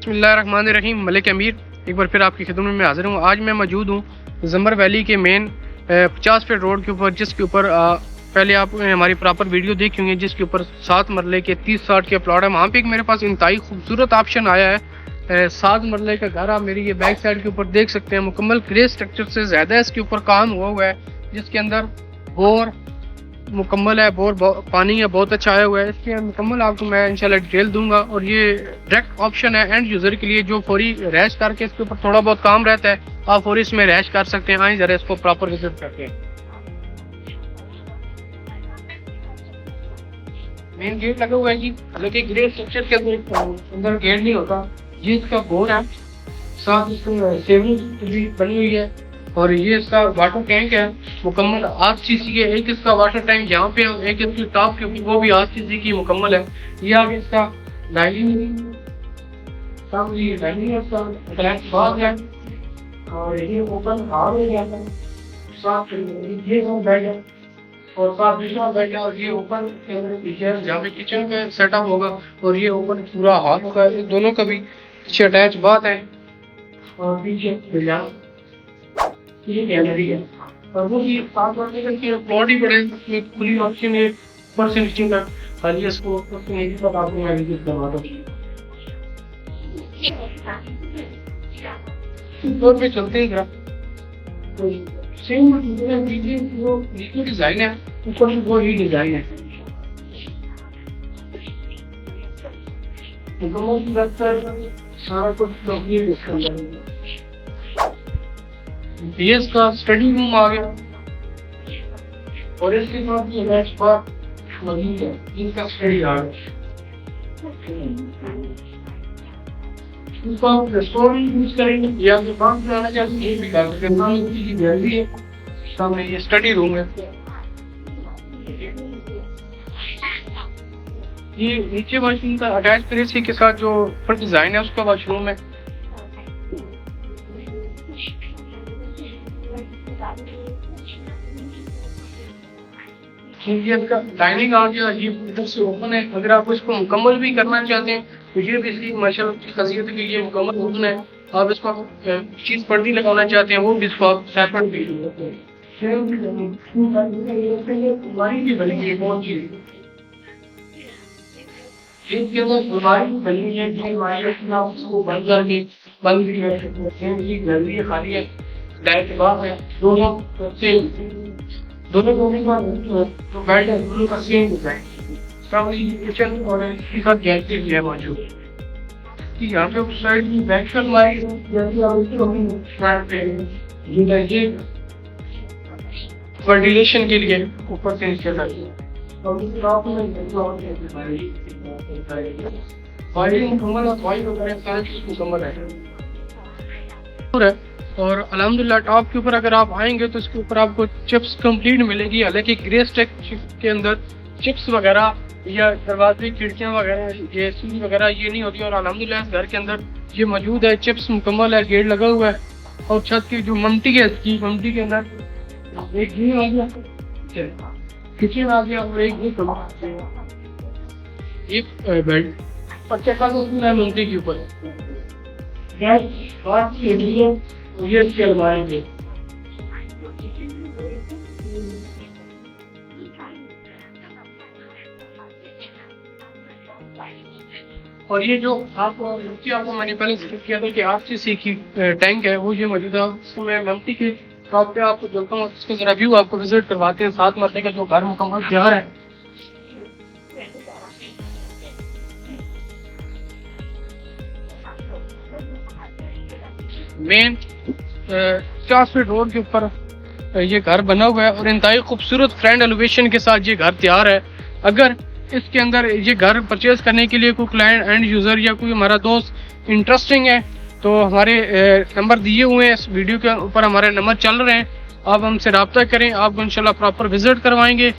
बिस्मिल्लाहिर्रहमानिर्रहीम। मलिक अमीर एक बार फिर आपकी खिदमत में हाजिर हूँ। आज मैं मौजूद हूँ जंबर वैली के मेन 50 फीट रोड के ऊपर, जिसके ऊपर पहले आप हमारी प्रॉपर वीडियो देखी होंगी, जिसके ऊपर 7 मरले के 30-60 के प्लॉट है। वहाँ पे एक मेरे पास इंतहाई खूबसूरत ऑप्शन आया है। 7 मरले का घर आप मेरी ये बैक साइड के ऊपर देख सकते हैं। मुकम्मल ग्रे स्ट्रक्चर से ज़्यादा इसके ऊपर काम हुआ है, जिसके अंदर बोर मुकम्मल है, बोर पानी है बहुत अच्छा आया हुआ है। इसके मुकम्मल आपको मैं इंशाल्लाह डिटेल दूंगा। और ये डायरेक्ट ऑप्शन है एंड यूज़र के लिए, जो फौरी रैश करके इसके ऊपर थोड़ा बहुत काम रहता है, आप फौरी इसमें रैश कर सकते हैं। आइए ज़रा इसको प्रॉपर विजिट करते हैं। मेन गेट लगा हुआ है जी, हालांकि ग्रे स्ट्रक्चर के अंदर गेट नहीं होता। ये इसका बोर है, साथ इसमें सेविंग भी बनी हुई है। और ये इसका वाटर टैंक है, मुकम्मल आरसीसी के। एक इसका वाटर टैंक यहाँ पे है, एक इसकी टॉप के ऊपर, वो भी आरसीसी की मुकम्मल है। ये आगे इसका डाइनिंग है, और ये ओपन हाल हो गया है। साथ ये बेड है और साथ दूसरा बेड है, और ये ओपन के अंदर पीछे जहाँ पे किचन का सेटअप होगा, और ये ओपन पूरा हॉल होगा। दोनों का भी पीछे अटैच बात है, और पीछे ये गैलरी है। और वो भी 7 मरले का प्लॉट ही बड़े खुली ऑप्शन है, ऊपर से नीचे तक। खाली इसको आपको मैं विजिट करवाता हूँ। फ्लोर पे चलते हैं, सेम जो नीचे डिजाइन है, ऊपर भी वो ही डिजाइन है। सारा कुछ ये इसका स्टडी रूम आ गया, और इसके साथ ये मैच पर मौजूद है, इनका स्टडी आ गया। इसको आप रेस्टोरेंट यूज करेंगे या दुकान से आना चाहते हैं, भी कर सकते हैं। सामने की गैलरी है, सामने ये स्टडी रूम है। ये नीचे वॉशरूम का अटैच प्रेसी के साथ जो ऊपर डिजाइन है, उसका वॉशरूम है। डाइनिंग आ गया, ये इधर से ओपन है। अगर आप इसको मुकम्मल भी करना चाहते हैं तो ये भी इसकी माशाल्लाह की खासियत है कि ये मुकम्मल ओपन है। आप इसको चीज पर्दी लगाना चाहते हैं, वो भी इसको आप सेपरेट भी इसके अंदर अलमारी बनी है, उसको बंद करके बंद भी कर सकते हैं। ये गैलरी खाली है, डायरेक्ट बाहर है। दोनों जो बेड है, दोनों का सेम डिजाइन। सामने किचन और इसके साथ गैलरी भी है मौजूद। यहाँ पे उस साइड में बैक साइड हमारी वेंटिलेशन के लिए ऊपर से नीचे तक मुकम्मल है। और अल्हम्दुलिल्लाह टॉप के ऊपर अगर आप आएंगे तो इसके ऊपर आपको चिप्स कंप्लीट मिलेगी। हालांकि ग्रे स्टेक के अंदर चिप्स वगैरह या दरवाजे खिड़कियां वगैरह ये सीढ़ी वगैरह ये नहीं होती। और अल्हम्दुलिल्लाह इस घर के अंदर ये मौजूद है, चिप्स मुकम्मल है, गेट लगा हुआ है। और छत की जो ममटी है, इसकी ममटी के अंदर एक घी आ गया, किचन आ गया, और एक बेड और चक्का तो है ममटी के ऊपर। ये इसके अलमारी में और ये जो आपको मैंने पहले जिक्र किया था कि आरसीसी की टैंक है, वो ये मौजूद है। उसमें मल्टी के टॉप पे आपको चलता हूँ, उसका जरा व्यू आपको विजिट करवाते हैं। 7 मरले का जो घर मुकम्मल तैयार है। मेन 50 फीट रोड के ऊपर ये घर बना हुआ है, और इंतहाई खूबसूरत फ्रंट एलिवेशन के साथ ये घर तैयार है। अगर इसके अंदर ये घर परचेज करने के लिए कोई क्लाइंट एंड यूज़र या कोई हमारा दोस्त इंटरेस्टिंग है, तो हमारे नंबर दिए हुए हैं, इस वीडियो के ऊपर हमारे नंबर चल रहे हैं। आप हमसे रब्ता करें, आपको इंशाल्लाह प्रॉपर विजिट करवाएंगे।